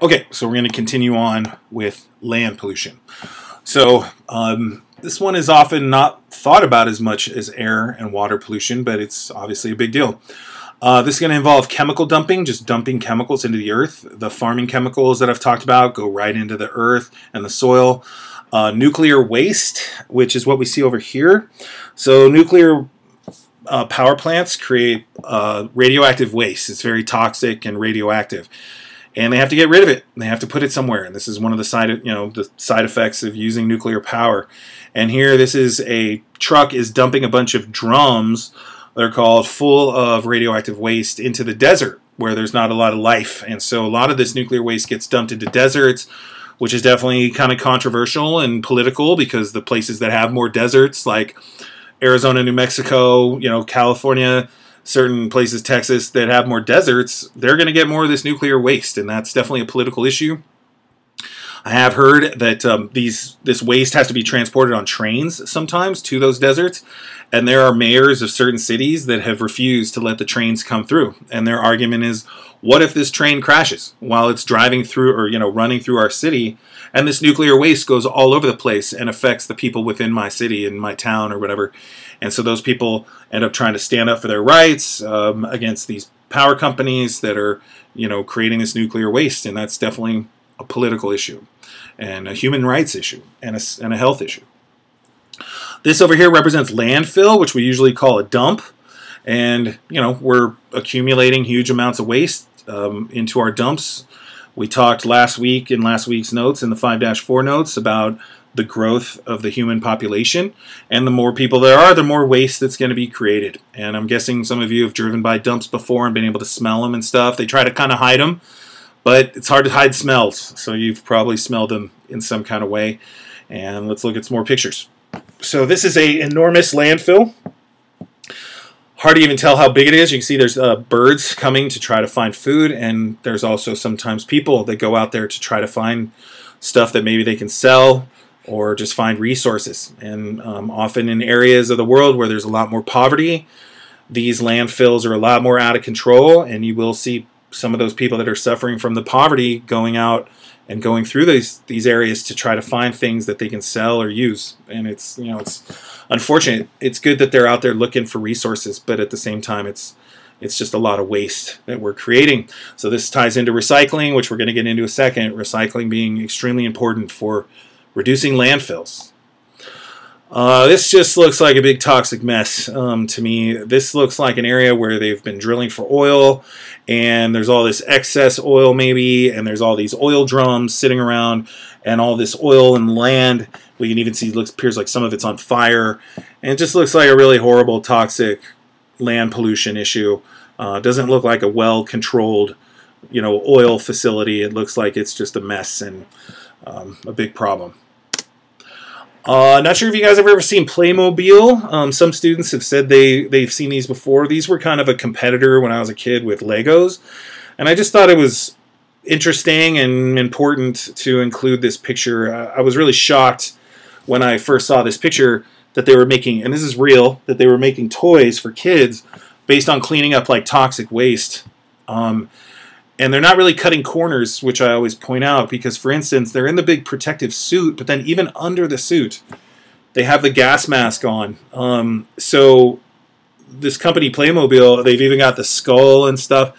Okay, so we're going to continue on with land pollution. So this one is often not thought about as much as air and water pollution, but it's obviously a big deal. This is going to involve chemical dumping, just dumping chemicals into the earth. The farming chemicals that I've talked about go right into the earth and the soil. Nuclear waste, which is what we see over here. So nuclear power plants create radioactive waste. It's very toxic and radioactive, and they have to get rid of it. They have to put it somewhere, and this is one of the side effects of using nuclear power. And here, this is a truck is dumping a bunch of drums, they're called, full of radioactive waste into the desert where there's not a lot of life, and so a lot of this nuclear waste gets dumped into deserts, which is definitely kind of controversial and political because the places that have more deserts, like Arizona, New Mexico, California, certain places, Texas, that have more deserts, they're going to get more of this nuclear waste, and that's definitely a political issue. I have heard that this waste has to be transported on trains sometimes to those deserts, and there are mayors of certain cities that have refused to let the trains come through. And their argument is, what if this train crashes while it's driving through or running through our city, and this nuclear waste goes all over the place and affects the people within my city and my town or whatever? And so those people end up trying to stand up for their rights against these power companies that are creating this nuclear waste, and that's definitely a political issue and a human rights issue and a health issue. This over here represents landfill, which we usually call a dump, and we're accumulating huge amounts of waste into our dumps. We talked last week in last week's notes, in the 5-4 notes, about the growth of the human population, and the more people there are, the more waste that's going to be created. And I'm guessing some of you have driven by dumps before and been able to smell them and stuff. They try to kind of hide them, but it's hard to hide smells, so you've probably smelled them in some kind of way. And let's look at some more pictures. So this is an enormous landfill. Hard to even tell how big it is. You can see there's birds coming to try to find food, and there's also sometimes people that go out there to try to find stuff that maybe they can sell or just find resources. And often in areas of the world where there's a lot more poverty, these landfills are a lot more out of control, and you will see some of those people that are suffering from the poverty going out and going through these areas to try to find things that they can sell or use. And it's unfortunate. It's good that they're out there looking for resources, but at the same time, it's just a lot of waste that we're creating. So this ties into recycling, which we're going to get into in a second. Recycling being extremely important for reducing landfills. This just looks like a big toxic mess to me. This looks like an area where they've been drilling for oil, and there's all this excess oil maybe, and there's all these oil drums sitting around, and all this oil and land. We can even see it appears like some of it's on fire, and it just looks like a really horrible, toxic land pollution issue. Doesn't look like a well-controlled, oil facility. It looks like it's just a mess and a big problem. Not sure if you guys have ever seen Playmobil. Some students have said they've seen these before. These were kind of a competitor when I was a kid with Legos, and I just thought it was interesting and important to include this picture. I was really shocked when I first saw this picture that they were making, and this is real, that they were making toys for kids based on cleaning up like toxic waste. And they're not really cutting corners, which I always point out, because, for instance, they're in the big protective suit, but then even under the suit, they have the gas mask on. So this company, Playmobil, they've even got the skull and stuff,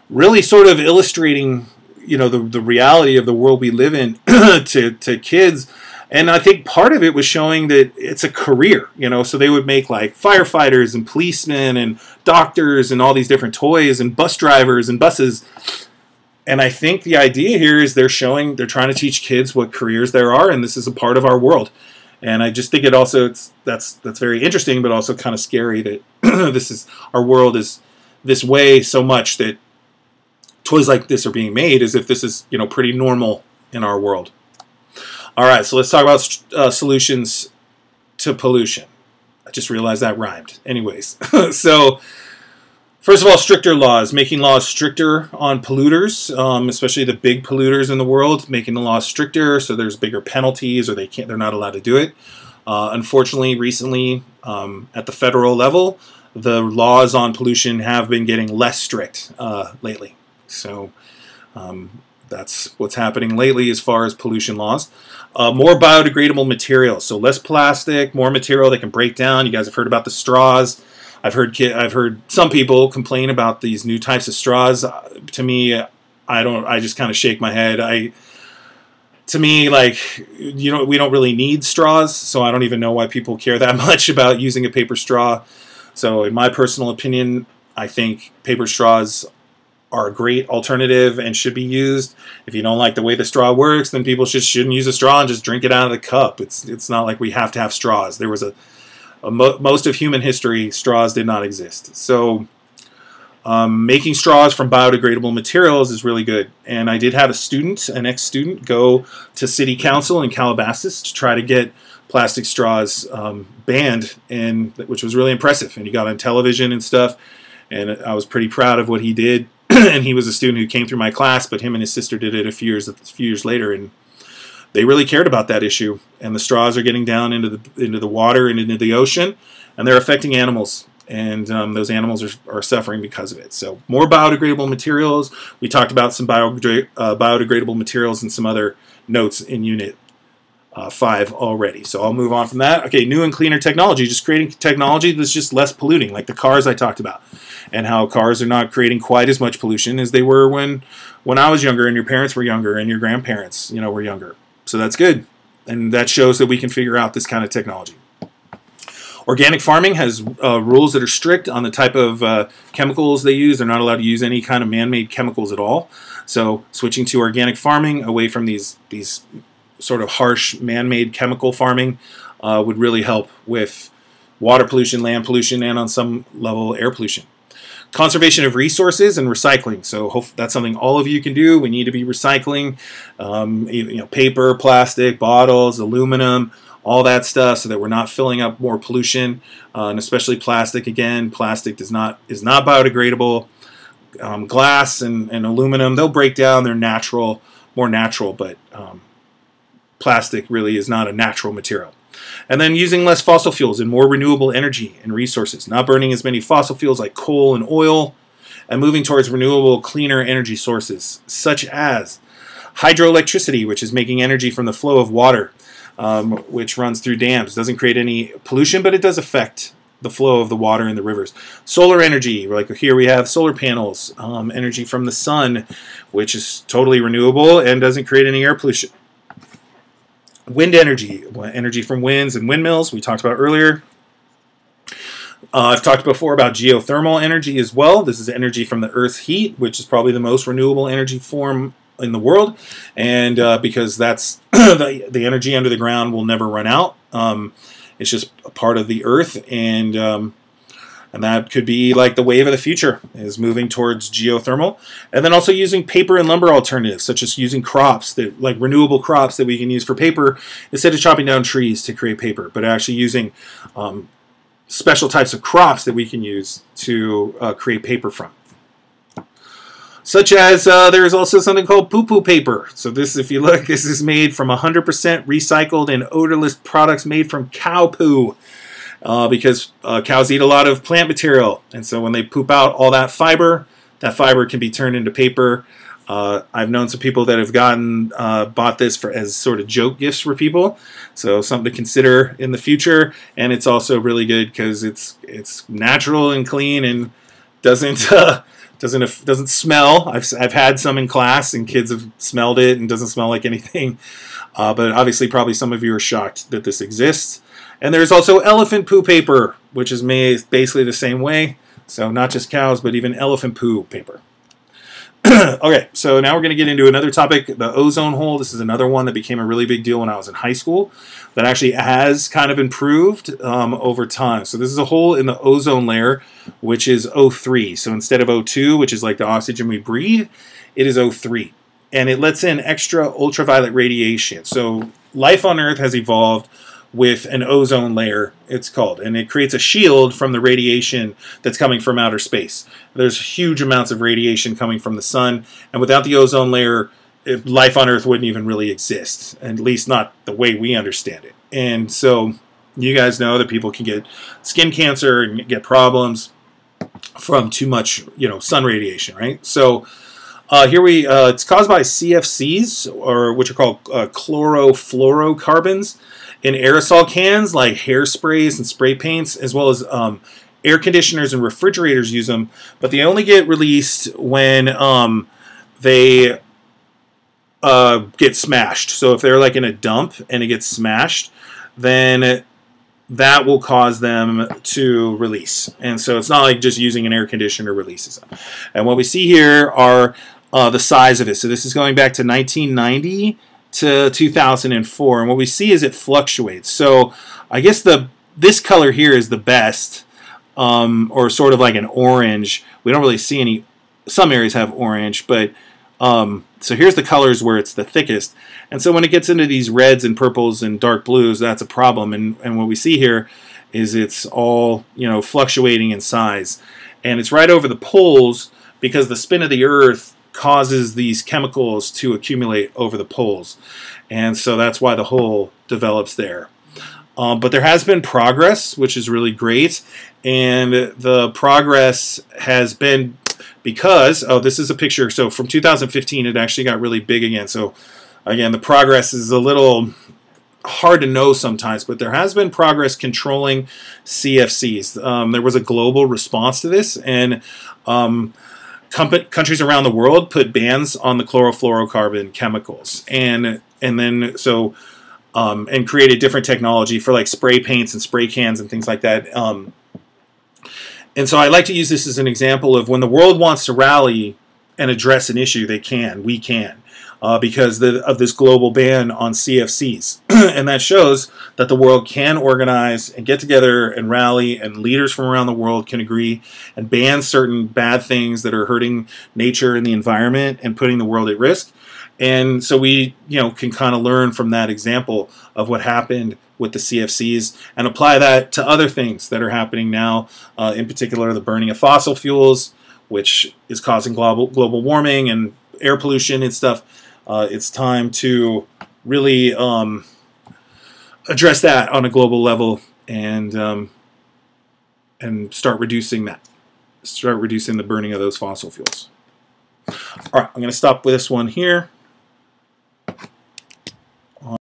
really sort of illustrating, the reality of the world we live in to kids. And I think part of it was showing that it's a career, so they would make like firefighters and policemen and doctors and all these different toys and bus drivers and buses. And I think the idea here is they're trying to teach kids what careers there are, and this is a part of our world. And I just think that's very interesting, but also kind of scary that our world is this way so much that toys like this are being made as if this is pretty normal in our world. All right, so let's talk about solutions to pollution. I just realized that rhymed. Anyways, so first of all, stricter laws, making laws stricter on polluters, especially the big polluters in the world, making the laws stricter so there's bigger penalties or they're not allowed to do it. Unfortunately, recently at the federal level, the laws on pollution have been getting less strict lately. So that's what's happening lately as far as pollution laws. More biodegradable materials, so less plastic, more material that can break down. You guys have heard about the straws. I've heard some people complain about these new types of straws. To me, I just kind of shake my head. To me, like, we don't really need straws, so I don't even know why people care that much about using a paper straw. So in my personal opinion, I think paper straws are a great alternative and should be used. If you don't like the way the straw works, then people shouldn't use a straw and just drink it out of the cup. It's not like we have to have straws. There was most of human history, straws did not exist. So making straws from biodegradable materials is really good. And I did have an ex-student, go to city council in Calabasas to try to get plastic straws banned, which was really impressive. And he got on television and stuff, and I was pretty proud of what he did. And he was a student who came through my class, but him and his sister did it a few years later, and they really cared about that issue. And the straws are getting down into the water and into the ocean, and they're affecting animals. And those animals are suffering because of it. So more biodegradable materials. We talked about some biodegradable materials and some other notes in Unit 5 already. So I'll move on from that. Okay, new and cleaner technology. Just creating technology that's just less polluting, like the cars I talked about, and how cars are not creating quite as much pollution as they were when I was younger, and your parents were younger, and your grandparents, were younger. So that's good, and that shows that we can figure out this kind of technology. Organic farming has rules that are strict on the type of chemicals they use. They're not allowed to use any kind of man-made chemicals at all. So switching to organic farming, away from these sort of harsh man-made chemical farming, would really help with water pollution, land pollution, and on some level air pollution. Conservation of resources and recycling. So that's something all of you can do. We need to be recycling paper, plastic, bottles, aluminum, all that stuff, so that we're not filling up more pollution, and especially plastic. Again, plastic is not biodegradable. Glass and aluminum, they'll break down. They're more natural, but plastic really is not a natural material. And then using less fossil fuels and more renewable energy and resources, not burning as many fossil fuels like coal and oil, and moving towards renewable, cleaner energy sources, such as hydroelectricity, which is making energy from the flow of water, which runs through dams. It doesn't create any pollution, but it does affect the flow of the water in the rivers. Solar energy, like here we have solar panels, energy from the sun, which is totally renewable and doesn't create any air pollution. Wind energy, energy from winds and windmills, we talked about earlier. I've talked before about geothermal energy as well. This is energy from the Earth's heat, which is probably the most renewable energy form in the world, and because that's the energy under the ground will never run out. It's just a part of the Earth, and that could be like the wave of the future, is moving towards geothermal. And then also using paper and lumber alternatives, such as using crops, like renewable crops that we can use for paper, instead of chopping down trees to create paper, but actually using special types of crops that we can use to create paper from. Such as there's also something called poo-poo paper. So this, if you look, this is made from 100% recycled and odorless products made from cow poo. Because cows eat a lot of plant material, and so when they poop out all that fiber can be turned into paper. I've known some people that have bought this as sort of joke gifts for people, so something to consider in the future. And it's also really good because it's natural and clean and doesn't smell. I've had some in class, and kids have smelled it and doesn't smell like anything. But obviously, probably some of you are shocked that this exists. And there's also elephant poo paper, which is made basically the same way. So not just cows, but even elephant poo paper. Okay, so now we're going to get into another topic, the ozone hole. This is another one that became a really big deal when I was in high school, that actually has kind of improved over time. So this is a hole in the ozone layer, which is O3. So instead of O2, which is like the oxygen we breathe, it is O3. And it lets in extra ultraviolet radiation. So life on Earth has evolved with an ozone layer, it's called, and it creates a shield from the radiation that's coming from outer space. There's huge amounts of radiation coming from the sun, and without the ozone layer, life on Earth wouldn't even really exist, at least not the way we understand it. And so you guys know that people can get skin cancer and get problems from too much, sun radiation, right? So It's caused by CFCs, or which are called chlorofluorocarbons, in aerosol cans like hairsprays and spray paints, as well as air conditioners and refrigerators use them. But they only get released when they get smashed. So if they're like in a dump and it gets smashed, then that will cause them to release. And so it's not like just using an air conditioner releases them. And what we see here are the size of it. So this is going back to 1990 to 2004. And what we see is it fluctuates. So I guess this color here is the best, or sort of like an orange. We don't really see any, some areas have orange, but so here's the colors where it's the thickest. And so when it gets into these reds and purples and dark blues, that's a problem. And what we see here is it's all, fluctuating in size. And it's right over the poles because the spin of the Earth causes these chemicals to accumulate over the poles. And so that's why the hole develops there. But there has been progress, which is really great. And the progress has been because, this is a picture. So from 2015, it actually got really big again. So again, the progress is a little hard to know sometimes, but there has been progress controlling CFCs. There was a global response to this, and countries around the world put bans on the chlorofluorocarbon chemicals, and created different technology for like spray paints and spray cans and things like that. And so I like to use this as an example of when the world wants to rally and address an issue, we can, because of this global ban on CFCs. And that shows that the world can organize and get together and rally, and leaders from around the world can agree and ban certain bad things that are hurting nature and the environment and putting the world at risk. And so we, can kind of learn from that example of what happened with the CFCs and apply that to other things that are happening now, in particular the burning of fossil fuels, which is causing global warming and air pollution and stuff. It's time to really address that on a global level and start reducing that. Start reducing the burning of those fossil fuels. All right, I'm going to stop with this one here.